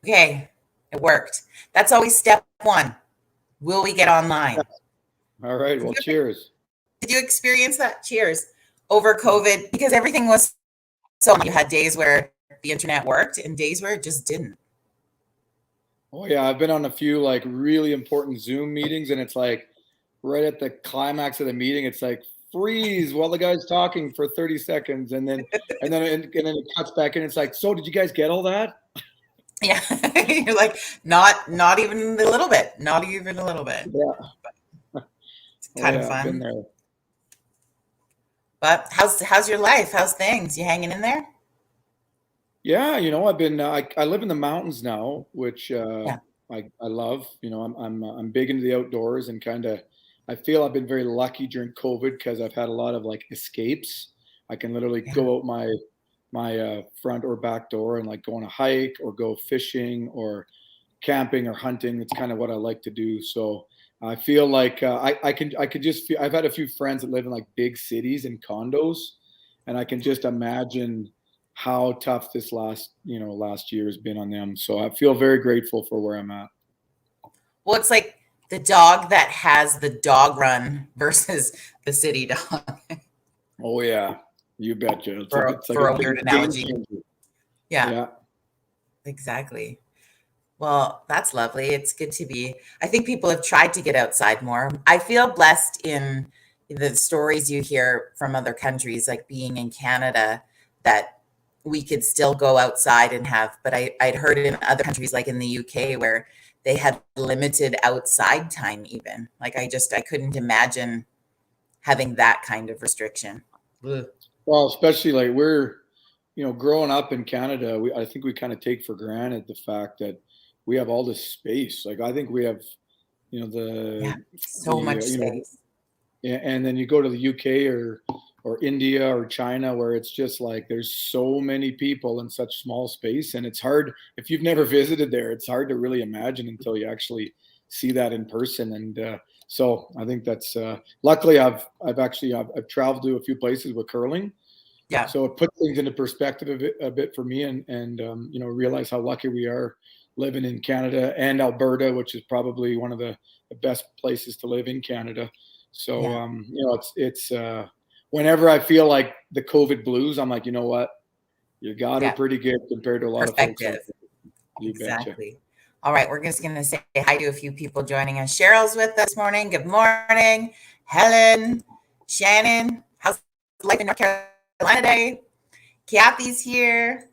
Okay, it worked. That's always step one. Will we get online? All right. Well, cheers. Did you experience that? Cheers. Over COVID, because everything was so, you had days where the internet worked and days where it just didn't. Oh yeah, I've been on a few like really important Zoom meetings, and it's like right at the climax of the meeting, it's like freeze while the guy's talking for 30 seconds, and then it cuts back in. It's like, so did you guys get all that? Yeah. You're like, not even a little bit. Not even a little bit. Yeah. It's kind of I've been fun. there. But how's your life? How's things? You hanging in there? Yeah, I've been I live in the mountains now, which Yeah. I love. I'm big into the outdoors and kind of I feel I've been very lucky during COVID because I've had a lot of like escapes. I can literally Yeah. go out my front or back door and like go on a hike or go fishing or camping or hunting. It's kind of what I like to do. So I feel like I could just feel. I've had a few friends that live in like big cities and condos, and I can just imagine how tough this last year has been on them. So I feel very grateful for where I'm at. Well, it's like the dog that has the dog run versus the city dog. Oh yeah, you betcha. For a weird game analogy. changer. Yeah, Yeah. exactly. Well, that's lovely. It's good to be. I think people have tried to get outside more. I feel blessed in the stories you hear from other countries, like being in Canada, that we could still go outside and have. But I'd heard in other countries, like in the UK, where they had limited outside time, even. Like I couldn't imagine having that kind of restriction. Ugh. Well, especially like growing up in Canada, I think we kind of take for granted the fact that we have all this space. Like I think we have, Yeah, so much space. and then you go to the UK or India or China where it's just like there's so many people in such small space, and it's hard if you've never visited there. It's hard to really imagine until you actually see that in person. And so I think that's luckily I've traveled to a few places with curling, Yeah, so it puts things into perspective a bit for me, and realize how lucky we are living in Canada and Alberta, which is probably one of the best places to live in Canada. So yeah, it's whenever I feel like the COVID blues, I'm like, you know what, you got her yeah. pretty good compared to a lot of folks out Perspective. there. You betcha. Exactly. All right, we're just going to say hi to a few people joining us. Cheryl's with us this morning. Good morning. Helen, Shannon, how's life in North Carolina today? Kathy's here.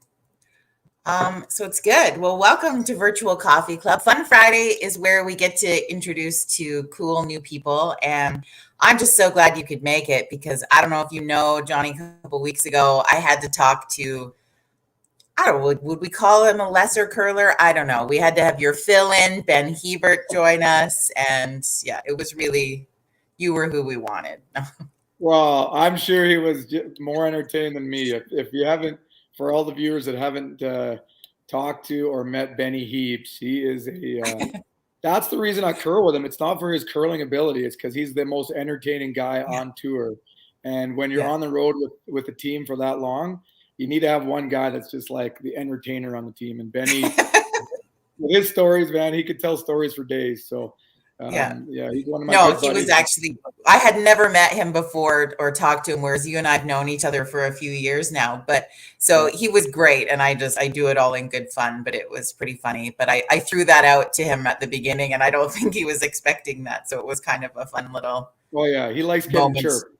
So it's good. Well, welcome to Virtual Coffee Club. Fun Friday is where we get to introduce to cool new people. And I'm just so glad you could make it because I don't know if you know, Johnny, a couple weeks ago, I had to talk to, I don't know, would we call him a lesser curler? I don't know. We had to have your fill in, Ben Hebert, join us. And yeah, it was really, you were who we wanted. Well, I'm sure he was more entertained than me. If you haven't, for all the viewers that haven't talked to or met Benny Heaps, he is that's the reason I curl with him. It's not for his curling ability. It's because he's the most entertaining guy Yeah. on tour. And when you're Yeah. on the road with a team for that long, you need to have one guy that's just like the entertainer on the team. And Benny, with his stories, man, he could tell stories for days. So, Yeah. he's one of my No, good he was buddies. actually, I had never met him before or talked to him, whereas you and I have known each other for a few years now. But so he was great. And I do it all in good fun, but it was pretty funny. But I threw that out to him at the beginning, and I don't think he was expecting that. So it was kind of a fun little Oh yeah, he likes getting moment. chirped.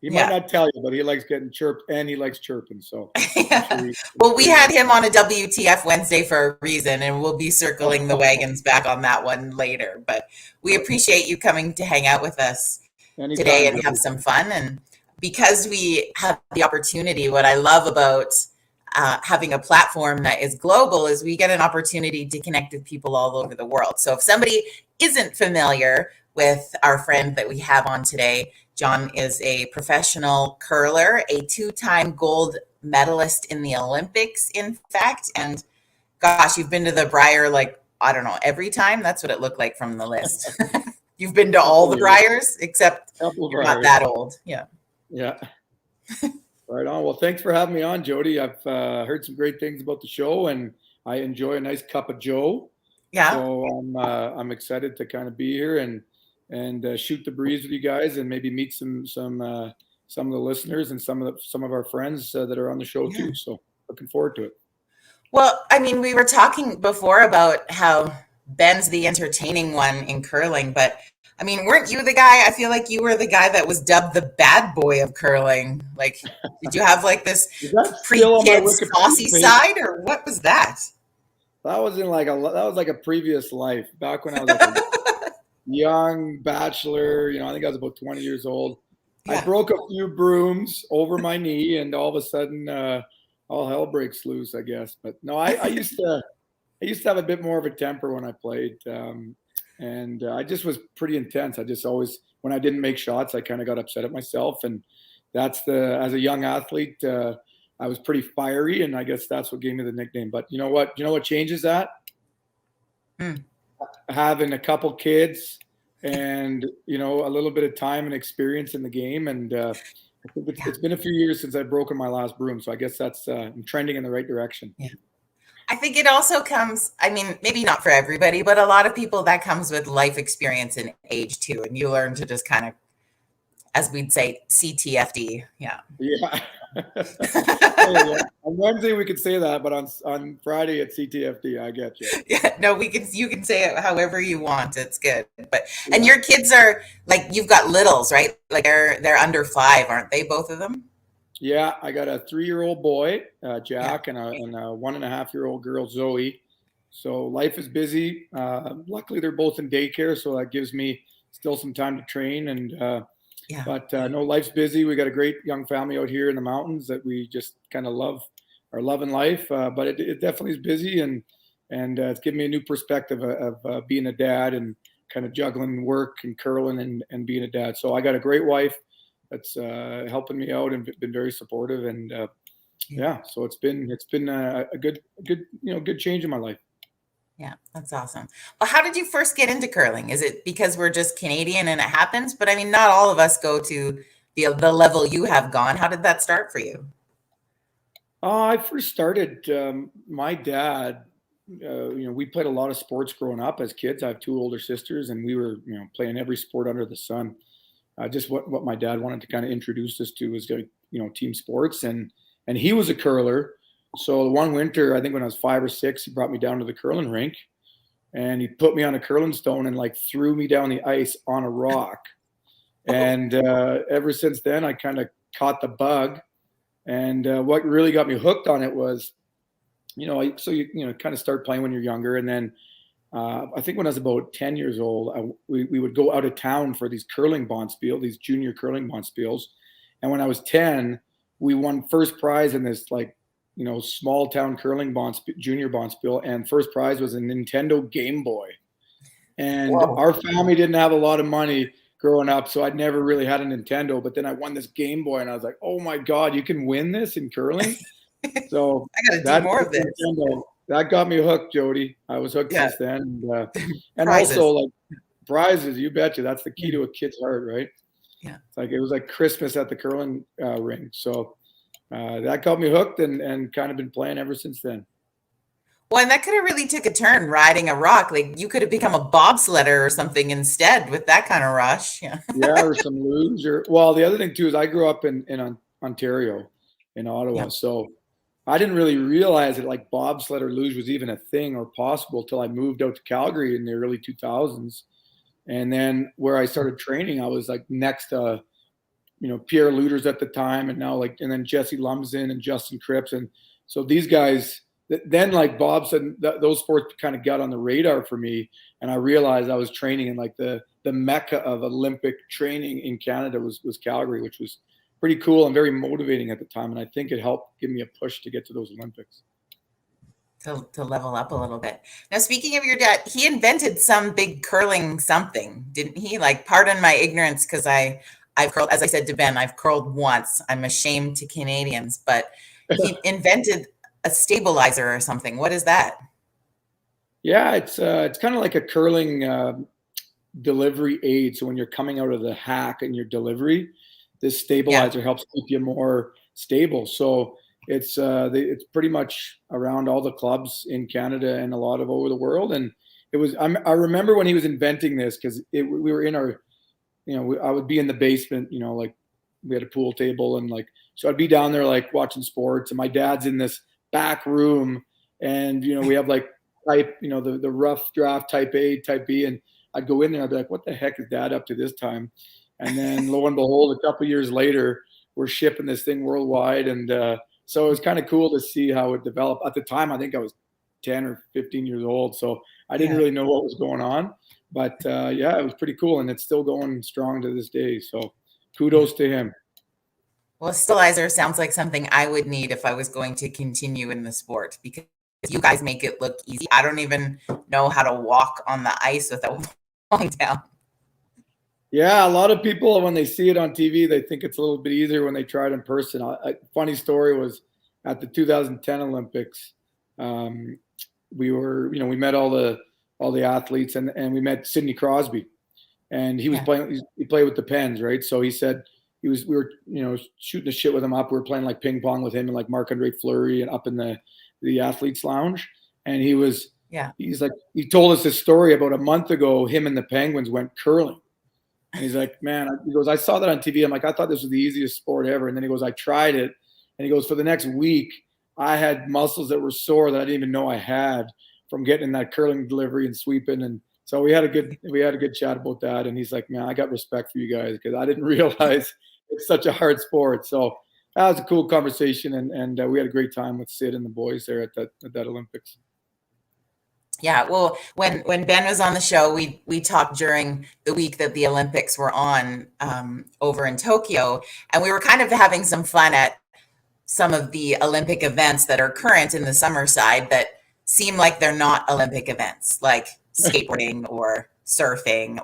He might Yeah. not tell you, but he likes getting chirped, and he likes chirping. So, I'm sure Well, we had him on a WTF Wednesday for a reason, and we'll be circling the wagons back on that one later. But we appreciate you coming to hang out with us anytime, today and Joe. have some fun. And because we have the opportunity, what I love about having a platform that is global is we get an opportunity to connect with people all over the world. So if somebody isn't familiar with our friend that we have on today, John is a professional curler, a two-time gold medalist in the Olympics, in fact. And gosh, you've been to the Briar, like, I don't know, every time? That's what it looked like from the list. You've been to all the Briars, except you're not that old. Yeah. Yeah. Right on. Well, thanks for having me on, Jody. I've heard some great things about the show, and I enjoy a nice cup of Joe. Yeah. So I'm excited to kind of be here and shoot the breeze with you guys, and maybe meet some of the listeners and some of our friends that are on the show Yeah. too. So looking forward to it. Well, I mean, we were talking before about how Ben's the entertaining one in curling, but I mean, weren't you the guy? I feel like you were the guy that was dubbed the bad boy of curling. Like, did you have like this Is that still on my pre-kids Wikipedia saucy page? side, or what was that? That was like a previous life back when I was like a young bachelor. I think I was about 20 years old. I Yeah. broke a few brooms over my knee, and all of a sudden, all hell breaks loose, I guess. But no, I used to have a bit more of a temper when I played, and I just was pretty intense. I just always, when I didn't make shots, I kind of got upset at myself, and as a young athlete, I was pretty fiery, and I guess that's what gave me the nickname. But you know what? You know what changes that? Mm. Having a couple kids and a little bit of time and experience in the game, and I think it's been a few years since I've broken my last broom, so I guess that's I'm trending in the right direction. Yeah. I think it also comes, I mean, maybe not for everybody, but a lot of people that comes with life experience and age too. And you learn to just kind of, as we'd say, CTFD. Yeah. Yeah. Hey, on Wednesday we could say that, but on Friday at CTFD, I get you. Yeah. No, you can say it however you want. It's good. But, and Yeah. your kids are like, you've got littles, right? Like they're under 5, aren't they? Both of them? Yeah, I got a 3-year-old boy, Yeah. Jack, and a 1.5-year-old girl, Zoe. So life is busy. Luckily, they're both in daycare, so that gives me still some time to train. Yeah. But no, life's busy. We got a great young family out here in the mountains that we just kind of are loving life. But it definitely is busy, and it's given me a new perspective of being a dad and kind of juggling work and curling and being a dad. So I got a great wife that's helping me out and been very supportive. And yeah, so it's been a good change in my life. Yeah, that's awesome. Well, how did you first get into curling? Is it because we're just Canadian and it happens? But I mean, not all of us go to the level you have gone. How did that start for you? I first started. My dad, we played a lot of sports growing up as kids. I have 2 older sisters, and we were, playing every sport under the sun. Just what my dad wanted to kind of introduce us to was, team sports, and he was a curler. So one winter, I think when I was 5 or 6, he brought me down to the curling rink, and he put me on a curling stone and like threw me down the ice on a rock. And ever since then, I kind of caught the bug. And what really got me hooked on it was, you kind of start playing when you're younger, and then I think when I was about 10 years old, we would go out of town for these curling bonspiel, these junior curling bonspiels. And when I was 10, we won first prize in this small town curling junior bonspiel, and first prize was a Nintendo Game Boy. And Whoa. our family didn't have a lot of money growing up, so I'd never really had a Nintendo. But then I won this Game Boy, and I was like, "Oh my God, you can win this in curling!" So I got to do more of this. Nintendo, that got me hooked, Jody. I was hooked Yeah. since then, and Prizes. also like prizes. You betcha, that's the key to a kid's heart, right? Yeah. It was like Christmas at the curling ring. So that got me hooked, and kind of been playing ever since then. Well, and that could have really took a turn riding a rock. Like you could have become a bobsledder or something instead with that kind of rush. Yeah. Yeah, or some luge, or well, the other thing too is I grew up in Ontario, in Ottawa, Yeah. so I didn't really realize that like bobsled or luge was even a thing or possible till I moved out to Calgary in the early 2000s. And then where I started training, I was like next to, Pierre Luters at the time, and now and then Jesse Lumsden and Justin Cripps. And so these guys, then like Bob said, those sports kind of got on the radar for me. And I realized I was training in like the mecca of Olympic training in Canada was Calgary, which was pretty cool and very motivating at the time. And I think it helped give me a push to get to those Olympics. To level up a little bit. Now, speaking of your dad, he invented some big curling something, didn't he? Like, pardon my ignorance, because I've curled, as I said to Ben, I've curled once. I'm ashamed to Canadians, but he invented a stabilizer or something. What is that? Yeah, it's kind of like a curling delivery aid. So when you're coming out of the hack and your delivery, this Yeah. stabilizer helps keep you more stable. So it's pretty much around all the clubs in Canada and a lot of over the world. And I remember when he was inventing this, because we were in our, I would be in the basement, like we had a pool table, and like, so I'd be down there like watching sports, and my dad's in this back room, and we have like type, the rough draft, type A, type B, and I'd go in there, I'd be like, what the heck is dad up to this time? And then lo and behold, a couple of years later, we're shipping this thing worldwide. And so it was kind of cool to see how it developed. At the time, I think I was 10 or 15 years old, so I didn't really know what was going on. But yeah, it was pretty cool, and it's still going strong to this day. So kudos to him. Well, stabilizer sounds like something I would need if I was going to continue in the sport, because you guys make it look easy. I don't even know how to walk on the ice without falling down. Yeah, a lot of people, when they see it on TV, they think it's a little bit easier when they try it in person. Funny story was at the 2010 Olympics. We met all the athletes, and we met Sidney Crosby, and he was playing. He played with the Pens, right? So he said we were shooting the shit with him up. We were playing like ping pong with him and like Marc-Andre Fleury and up in the athletes lounge, and he's like, he told us this story about a month ago. Him and the Penguins went curling. And he's like, man, he goes, I saw that on TV. I'm like, I thought this was the easiest sport ever. And then he goes, I tried it. And he goes, for the next week, I had muscles that were sore that I didn't even know I had from getting in that curling delivery and sweeping. And so we had a good chat about that. And he's like, man, I got respect for you guys, because I didn't realize it's such a hard sport. So that was a cool conversation. And we had a great time with Sid and the boys there at that Olympics. Yeah, well, when Ben was on the show, we talked during the week that the Olympics were on over in Tokyo, and we were kind of having some fun at some of the Olympic events that are current in the summer side that seem like they're not Olympic events, like skateboarding or surfing,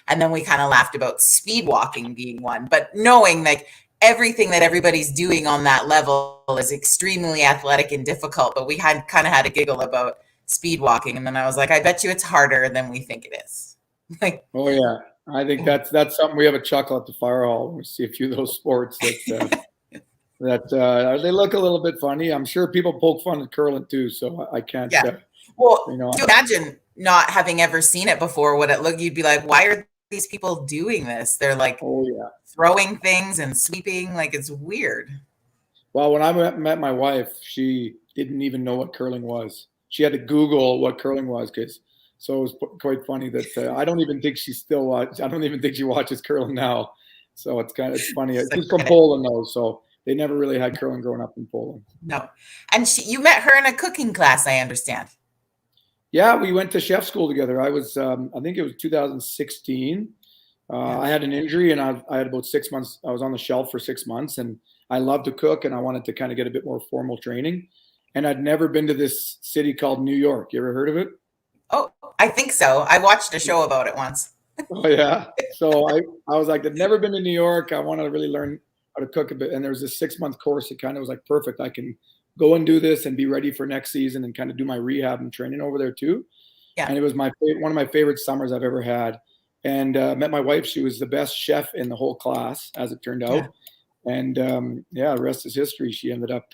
and then we kind of laughed about speed walking being one, but knowing like everything that everybody's doing on that level is extremely athletic and difficult, but we kind of had a giggle about speed walking, and then I was like, I bet you it's harder than we think it is. Like, oh yeah, I think that's something. We have a chuckle at the fire hall. We see a few of those sports that they look a little bit funny. I'm sure people poke fun at curling too, so I can't. Yeah. Well, to imagine not having ever seen it before, what it looked, you'd be like, why are these people doing this? They're like, throwing things and sweeping, like it's weird. Well, when I met my wife, she didn't even know what curling was. She had to Google what curling was, so it was quite funny that I don't even think she watches curling now. So it's funny. She's from Poland though, so they never really had curling growing up in Poland. No, and you met her in a cooking class, I understand. Yeah, we went to chef school together. I was, I think it was 2016. I had an injury, and I had about 6 months. I was on the shelf for 6 months, and I love to cook, and I wanted to kind of get a bit more formal training. And I'd never been to this city called New York. You ever heard of it? Oh, I think so. I watched a show about it once. Oh, yeah. So I was like, I've never been to New York. I wanted to really learn how to cook a bit. And there was a 6-month course. It kind of was like, perfect. I can go and do this and be ready for next season and kind of do my rehab and training over there too. Yeah. And it was one of my favorite summers I've ever had. And met my wife. She was the best chef in the whole class, as it turned out. Yeah. And the rest is history. She ended up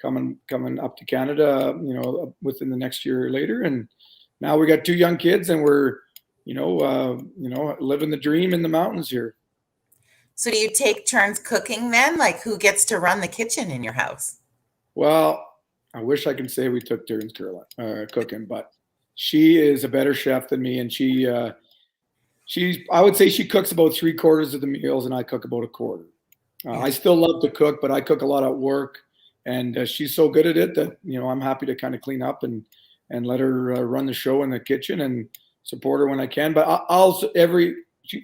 coming up to Canada, within the next year later. And now we got 2 young kids, and we're, living the dream in the mountains here. So do you take turns cooking then? Like, who gets to run the kitchen in your house? Well, I wish I could say we took turns cooking, but she is a better chef than me. And I would say she cooks about 3/4 of the meals, and I cook about 1/4. I still love to cook, but I cook a lot at work. And she's so good at it that, I'm happy to kind of clean up and let her run the show in the kitchen and support her when I can. But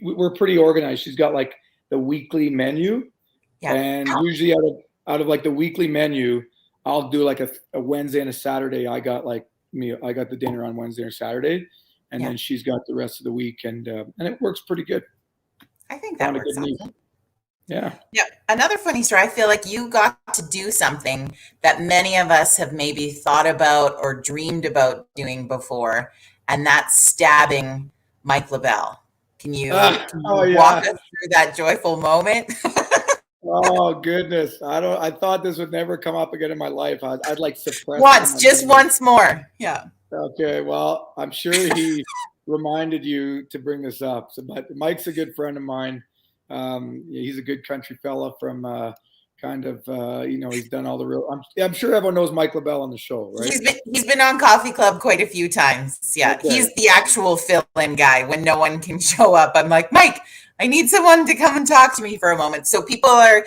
we're pretty organized. She's got like the weekly menu. Yeah. And usually out of like the weekly menu, I'll do like a Wednesday and a Saturday. I got the dinner on Wednesday or Saturday, and then she's got the rest of the week. And it works pretty good. I think that works out. Yeah. Yeah. Another funny story. I feel like you got to do something that many of us have maybe thought about or dreamed about doing before, and that's stabbing Mike LaBelle. Can you walk us through that joyful moment? Oh goodness. I thought this would never come up again in my life. I'd like suppress it in Once, my just memory. once more. Yeah. Okay, well, I'm sure he reminded you to bring this up. So, but Mike's a good friend of mine. He's a good country fella from he's done all the real. I'm sure everyone knows Mike LaBelle on the show, right? He's been on Coffee Club quite a few times. Yeah. Okay. He's the actual fill-in guy when no one can show up. I'm like, Mike, I need someone to come and talk to me for a moment. So people are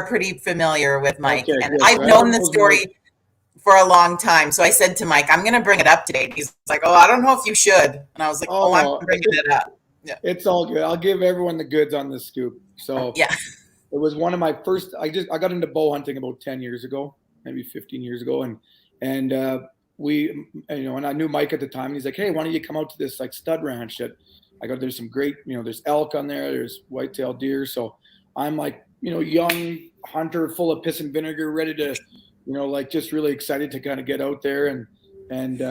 pretty familiar with Mike. Okay, And good. I've So known everyone the knows Mike. story for a long time. So I said to Mike, I'm going to bring it up today. And he's like, oh, I don't know if you should. And I was like, Oh oh, I'm no, bringing it up. Yeah. it's all good. I'll give everyone the goods on this scoop. So Yeah. it was one of my first. I got into bow hunting about 10 years ago, maybe 15 years ago, and we and I knew Mike at the time. And he's like, hey, why don't you come out to this like stud ranch that I got? There's some great, there's elk on there. There's white-tailed deer. So I'm like, young hunter, full of piss and vinegar, ready to, like just really excited to kind of get out there and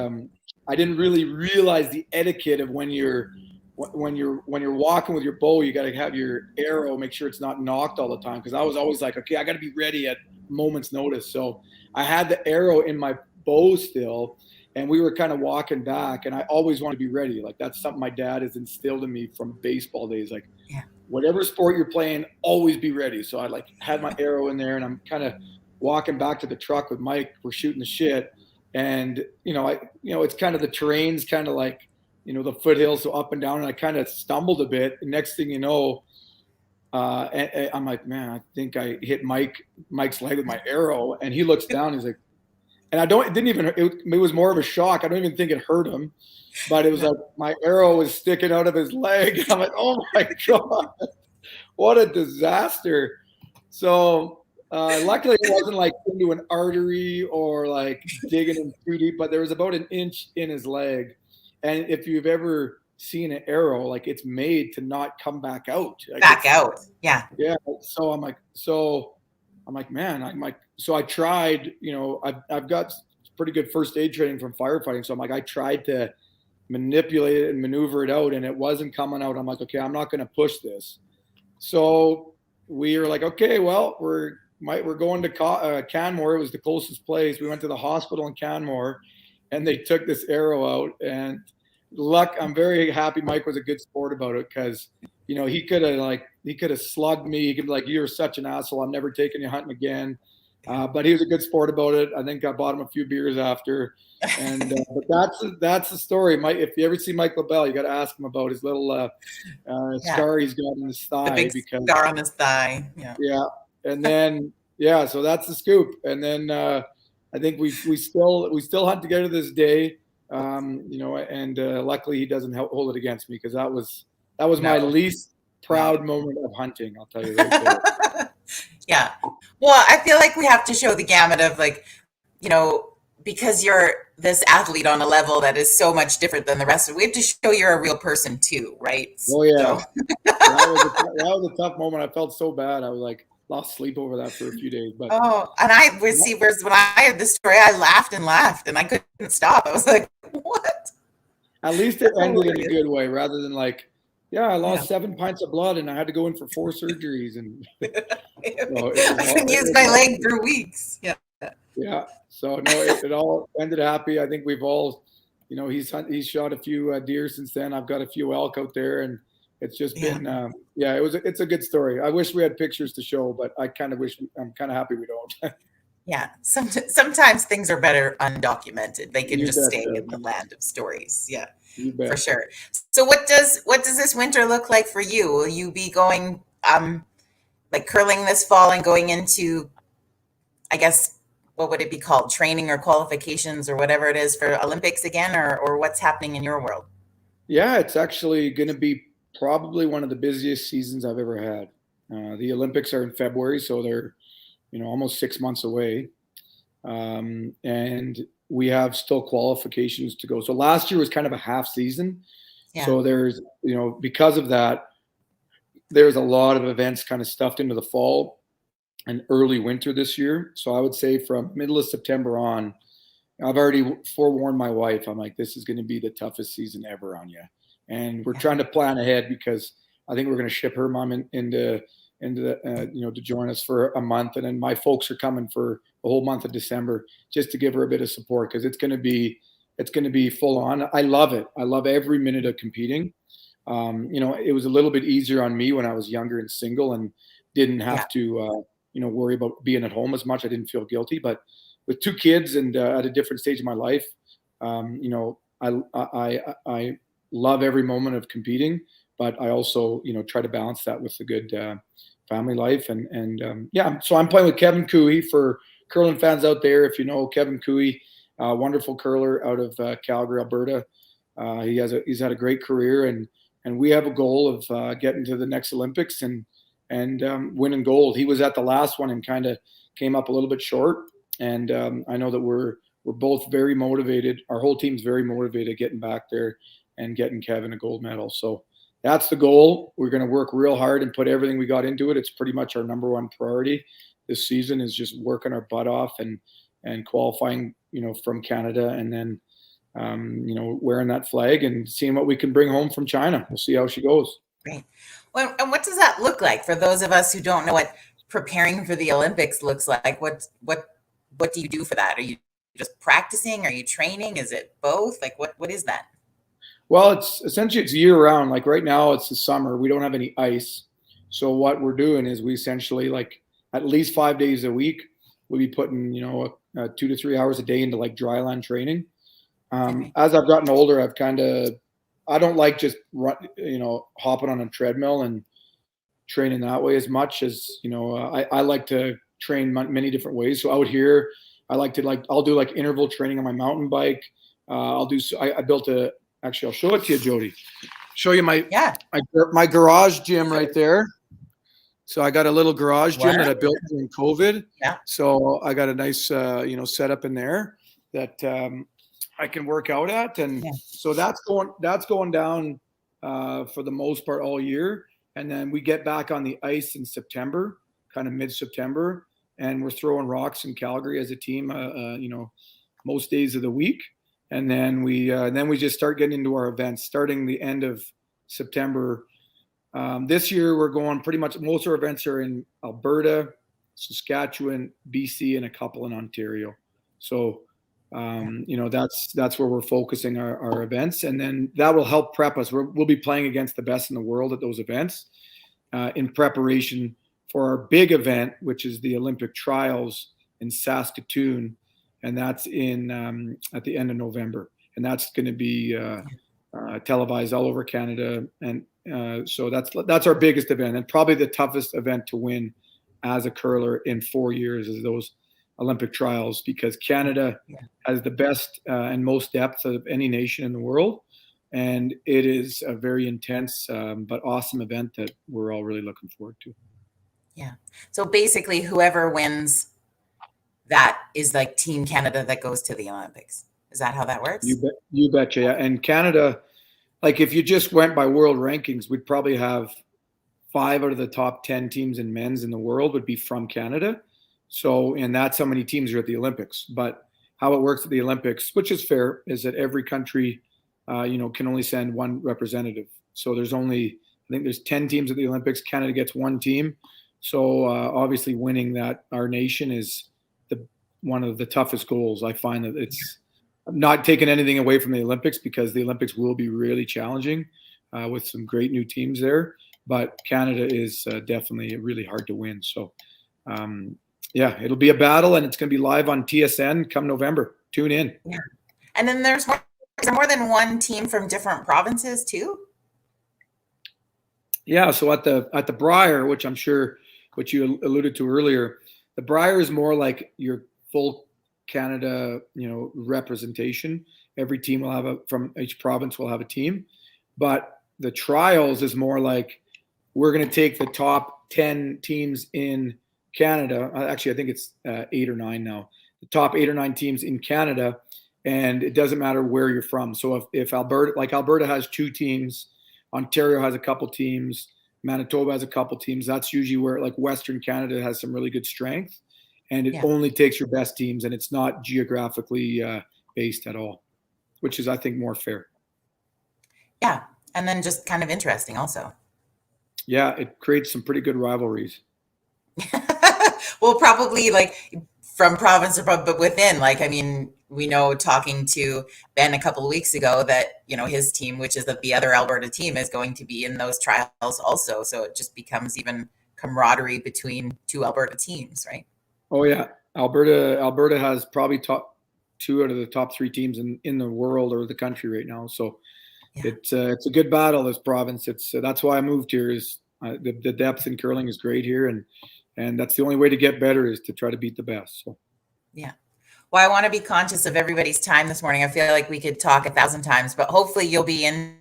I didn't really realize the etiquette of when you're walking with your bow, you got to have your arrow, make sure it's not knocked all the time. Because I was always like, okay, I got to be ready at moment's notice. So I had the arrow in my bow still, and we were kind of walking back, and I always want to be ready. Like that's something my dad has instilled in me from baseball days. Like, Yeah. whatever sport you're playing, always be ready. So I like had my arrow in there, and I'm kind of walking back to the truck with Mike. We're shooting the shit, and it's kind of the terrain's kind of like the foothills, so up and down, and I kind of stumbled a bit. And next thing you know, and I'm like, man, I think I hit Mike's leg with my arrow, and he looks down. He's like, and it didn't even. It was more of a shock. I don't even think it hurt him, but it was like my arrow was sticking out of his leg. I'm like, oh my god, what a disaster! So luckily, it wasn't like into an artery or like digging him too deep, but there was about an inch in his leg. And if you've ever seen an arrow, like it's made to not come back out. Like Back out. Yeah. Yeah. So I'm like, man, so I tried, I've got pretty good first aid training from firefighting. So I'm like, I tried to manipulate it and maneuver it out, and it wasn't coming out. I'm like, okay, I'm not going to push this. So we were like, okay, well, we're going to Canmore. It was the closest place. We went to the hospital in Canmore, and they took this arrow out. And I'm very happy Mike was a good sport about it, because he could have slugged me. He could be like, you're such an asshole, I'm never taking you hunting again. But he was a good sport about it. I think I bought him a few beers after. And but that's the story. Mike, if you ever see Mike LaBelle, you got to ask him about his little scar he's got in his thigh. The big scar on his thigh. Yeah. Yeah. And then so that's the scoop. And then I think we still hunt together this day. And luckily he doesn't hold it against me, because that was my least proud moment of hunting. I'll tell you right there. Yeah. Well, I feel like we have to show the gamut of because you're this athlete on a level that is so much different than the rest of it. We have to show you're a real person too, right? Oh yeah. So. that was a tough moment. I felt so bad. I was like, lost sleep over that for a few days. But and when I heard the story, I laughed and I couldn't stop. I was like, what? At least it ended in a good way, rather than like, I lost 7 pints of blood and I had to go in for 4 surgeries, and I couldn't use my leg for weeks. Yeah. Yeah. So no, it all ended happy. I think we've all, he's shot a few deer since then. I've got a few elk out there, and it's just been, it's a good story. I wish we had pictures to show, but I'm kind of happy we don't. Yeah. Sometimes things are better undocumented. They can just stay in the land of stories. Yeah, for sure. So what does this winter look like for you? Will you be going, like curling this fall and going into, I guess, what would it be called? Training or qualifications or whatever it is for Olympics again, or what's happening in your world? Yeah, it's actually going to be probably one of the busiest seasons I've ever had. The Olympics are in February, so they're, almost 6 months away. And we have still qualifications to go. So last year was kind of a half season. Yeah. So there's, because of that, there's a lot of events kind of stuffed into the fall and early winter this year. So I would say from middle of September on, I've already forewarned my wife. I'm like, this is going to be the toughest season ever on you. And we're trying to plan ahead, because I think we're going to ship her mom into into the, to join us for a month. And then my folks are coming for the whole month of December just to give her a bit of support, because it's going to be full on. I love it. I love every minute of competing. It was a little bit easier on me when I was younger and single and didn't have to, worry about being at home as much. I didn't feel guilty, but with 2 kids and at a different stage of my life, I love every moment of competing, but I also, try to balance that with a good family life. So I'm playing with Kevin Cooey. For curling fans out there, if you know Kevin Cooey, wonderful curler out of Calgary, Alberta. He's had a great career, and we have a goal of getting to the next Olympics and winning gold. He was at the last one and kind of came up a little bit short. And I know that we're both very motivated. Our whole team's very motivated getting back there and getting Kevin a gold medal. So that's the goal. We're going to work real hard and put everything we got into it. It's pretty much our number one priority this season, is just working our butt off and qualifying, from Canada, and then, wearing that flag and seeing what we can bring home from China. We'll see how she goes. Great. Well, and what does that look like for those of us who don't know what preparing for the Olympics looks like? What do you do for that? Are you just practicing? Are you training? Is it both? Like what is that? Well, it's year round. Like right now it's the summer. We don't have any ice. So what we're doing is we essentially, like, at least 5 days a week, we'll be putting, 2 to 3 hours a day into like dry land training. As I've gotten older, I don't like just hopping on a treadmill and training that way as much as, I like to train many different ways. So out here, I'll do like interval training on my mountain bike. I built actually, I'll show it to you, Jody. Show you my garage gym right there. So I got a little garage gym that I built during COVID. Yeah. So I got a nice, setup in there that I can work out at, and so that's going down for the most part all year. And then we get back on the ice in September, kind of mid-September, and we're throwing rocks in Calgary as a team, most days of the week. And then we just start getting into our events starting the end of September. This year we're going pretty much, most of our events are in Alberta, Saskatchewan, BC, and a couple in Ontario. So, that's where we're focusing our events, and then that will help prep us. We'll be playing against the best in the world at those events in preparation for our big event, which is the Olympic Trials in Saskatoon, and that's in at the end of November, and that's going to be televised all over Canada, and so that's our biggest event, and probably the toughest event to win as a curler in 4 years is those Olympic Trials, because Canada has the best and most depth of any nation in the world, and it is a very intense but awesome event that we're all really looking forward to. Yeah. So basically, whoever wins that is like Team Canada that goes to the Olympics. Is that how that works? You betcha. Yeah. And Canada, like if you just went by world rankings, we'd probably have 5 out of the top 10 teams in men's in the world would be from Canada. So, and that's how many teams are at the Olympics. But how it works at the Olympics, which is fair, is that every country, can only send one representative. So there's only, I think there's 10 teams at the Olympics. Canada gets 1 team. So obviously winning that, our nation, is one of the toughest goals. I find that it's not taking anything away from the Olympics, because the Olympics will be really challenging with some great new teams there. But Canada is definitely really hard to win. So, it'll be a battle, and it's going to be live on TSN come November. Tune in. Yeah. And then is there more than one team from different provinces too? Yeah. So at the Briar, which I'm sure what you alluded to earlier, the Briar is more like your full Canada, representation. Every team will have from each province will have a team. But the Trials is more like, we're going to take the top 10 teams in Canada. Actually, I think it's 8 or 9 now. The top 8 or 9 teams in Canada, and it doesn't matter where you're from. So if Alberta has 2 teams, Ontario has a couple teams, Manitoba has a couple teams, that's usually where, like, Western Canada has some really good strength, and it only takes your best teams, and it's not geographically based at all, which is, I think, more fair. Yeah, and then just kind of interesting also. Yeah, it creates some pretty good rivalries. Well, probably like from province to province, but within, like, I mean, we know talking to Ben a couple of weeks ago that, his team, which is the other Alberta team, is going to be in those trials also. So it just becomes even camaraderie between two Alberta teams, right? Oh yeah, Alberta has probably top two out of the top three teams in the world or the country right now. So Yeah. it's a good battle. This province. It's that's why I moved here. Is the depth in curling is great here, and that's the only way to get better is to try to beat the best. So Yeah. Well, I want to be conscious of everybody's time this morning. I feel like we could talk 1,000 times, but hopefully you'll be in.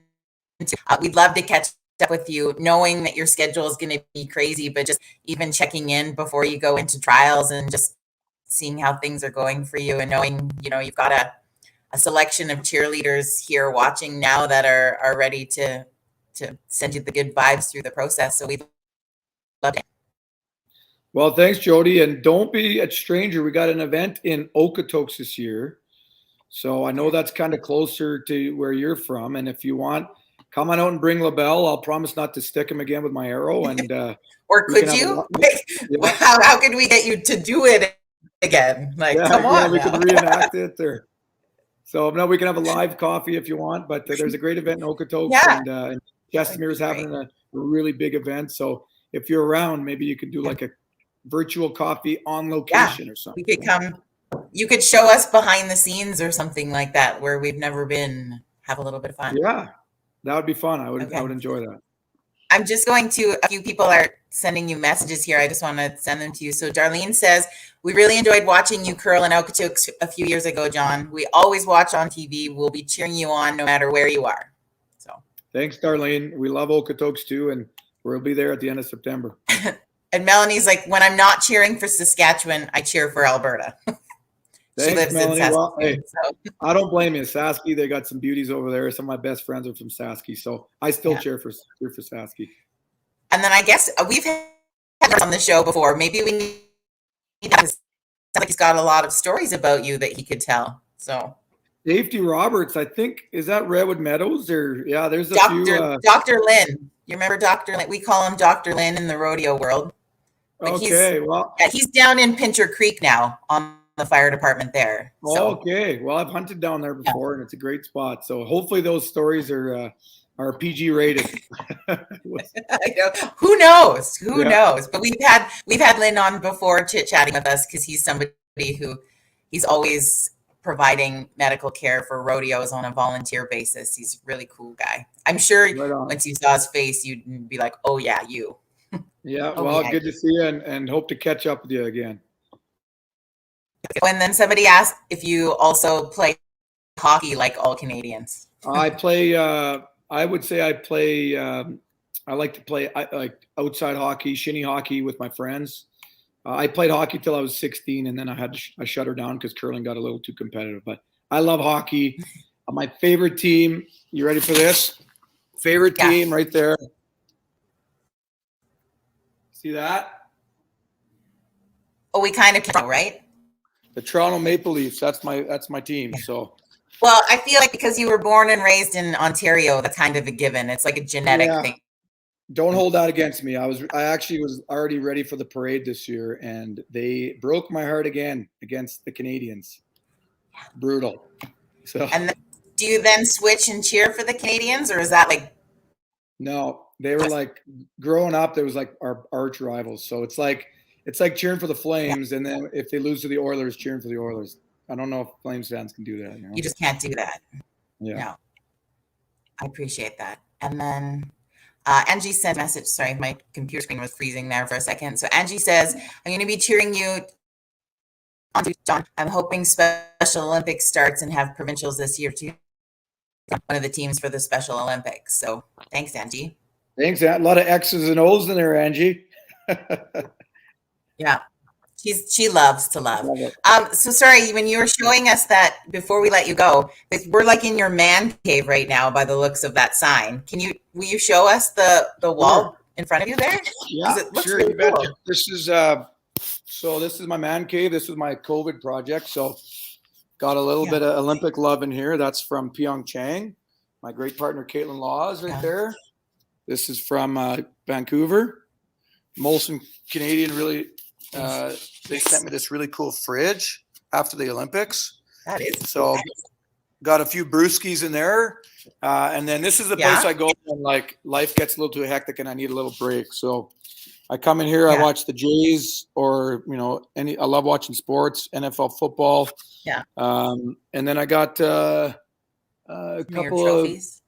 We'd love to catch up with you, knowing that your schedule is going to be crazy, but just even checking in before you go into trials and just seeing how things are going for you, and knowing, you've got a selection of cheerleaders here watching now that are ready to send you the good vibes through the process. So we'd love to. well, thanks, Jody, and don't be a stranger. We got an event in Okotoks this year, so I know that's kind of closer to where you're from. And if you want, come on out and bring LaBelle. I'll promise not to stick him again with my arrow, and Or we can could have a you? lot. Like, Yeah, how could we get you to do it again? Like, come yeah, on we now. can reenact it. Or so no, we can have a live coffee if you want. But there's a great event in Okotoks, Yeah, and that would Chestermere is be great. having a really big event. So if you're around, maybe you could do like a virtual coffee on Yeah, location or something. we could come. You could show us behind the scenes or something like that where we've never been. Have a little bit of fun. Yeah, that would be fun. I Okay. would enjoy that. I'm just going to, a few people are sending you messages here. I just want to send them to you. So Darlene says, we really enjoyed watching you curl in Okotoks a few years ago, John. We always watch on TV. We'll be cheering you on no matter where you are. So, Thanks, Darlene. We love Okotoks too, and we'll be there at the end of September. and Melanie's like, when I'm not cheering for Saskatchewan, I cheer for Alberta. She Thanks, lives in Melanie. Well, hey, Saskatchewan. So, I don't blame you. Saski, they got some beauties over there. Some of my best friends are from Saski, so I still yeah. cheer for Saski. And then I guess we've had him on the show before. Maybe we need, because like he's got a lot of stories about you that he could tell. So Safety Roberts, I think, is that Redwood Meadows? Or yeah, there's a few. Dr. Lynn. You remember Dr. Lynn? We call him Dr. Lynn in the rodeo world. But Okay, well, he's down in Pincher Creek now on the fire department there. So. Okay, well, I've hunted down there before, and it's a great spot. So hopefully those stories are PG rated. I know. Who knows? Who knows? But we've had Lynn on before chit chatting with us because he's somebody who he's always providing medical care for rodeos on a volunteer basis. He's a really cool guy. I'm sure once you saw his face, you'd be like, "Oh yeah, you." Yeah, well, good to see you, and hope to catch up with you again. And then somebody asked if you also play hockey like all Canadians. I play. I would say I play. I like to play like outside hockey, shinny hockey with my friends. I played hockey till I was 16, and then I shut her down because curling got a little too competitive. But I love hockey. My favorite team. You ready for this? Favorite team right there. See that? Oh, we kind of know, right? The Toronto Maple Leafs. That's my team. So. Well, I feel like because you were born and raised in Ontario, that's kind of a given. It's like a genetic thing. Don't hold that against me. I actually was already ready for the parade this year, and they broke my heart again against the Canadians. Brutal. So. And then, do you then switch and cheer for the Canadians, or is that like? No, they were like growing up. There was like our arch rivals. So it's like cheering for the Flames, and then if they lose to the Oilers, cheering for the Oilers. I don't know if Flames fans can do that. You just can't do that. Yeah. No. I appreciate that. And then Angie sent a message. Sorry, my computer screen was freezing there for a second. So Angie says, I'm going to be cheering you on, John. I'm hoping Special Olympics starts and have provincials this year too. One of the teams for the Special Olympics. So thanks, Angie. Thanks. A lot of X's and O's in there, Angie. Yeah. She loves to love. So sorry, when you were showing us that before we let you go, we're like in your man cave right now by the looks of that sign. Will you show us the wall in front of you there? Yeah, it looks sure. really cool. This is this is my man cave. This was my COVID project. So got a little bit of Olympic love in here. That's from Pyeongchang. My great partner Caitlin Law is right there. This is from Vancouver. Molson Canadian really, they sent me this really cool fridge after the Olympics. That is so nice. Got a few brewskis in there. And then this is the place I go when like life gets a little too hectic and I need a little break. So I come in here, I watch the Jays or, I love watching sports, NFL football. Yeah. And then I got a couple of trophies.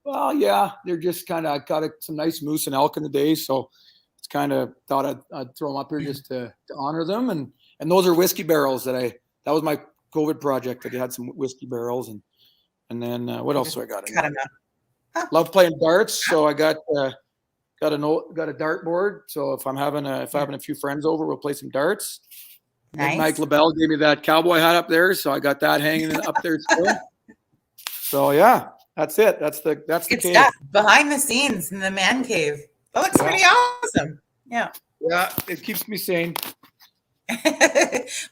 Well, yeah, they're just kind of, I got some nice moose and elk in the day. So it's kind of thought I'd throw them up here just to honor them. And those are whiskey barrels that was my COVID project. I had some whiskey barrels and then what else do I got? Love playing darts. So I got a dart board. So if I'm having a few friends over, we'll play some darts. Nice. Mike LaBelle gave me that cowboy hat up there. So I got that hanging up there still. So yeah. That's it. That's the good cave. Stuff behind the scenes in the man cave. That looks pretty awesome. Yeah. Yeah, it keeps me sane.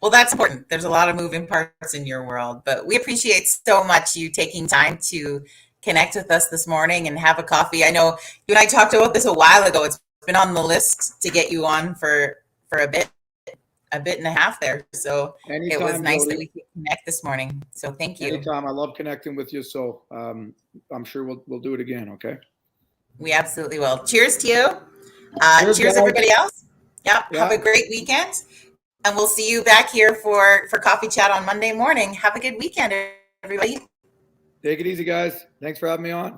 Well, that's important. There's a lot of moving parts in your world, but we appreciate so much you taking time to connect with us this morning and have a coffee. I know you and I talked about this a while ago. It's been on the list to get you on for a bit and a half there. So anytime, it was nice that we could connect this morning. So thank you. Anytime. I love connecting with you. So I'm sure we'll do it again. Okay. We absolutely will. Cheers to you. Cheers everybody else. Yeah. Have a great weekend. And we'll see you back here for Coffee Chat on Monday morning. Have a good weekend, everybody. Take it easy, guys. Thanks for having me on.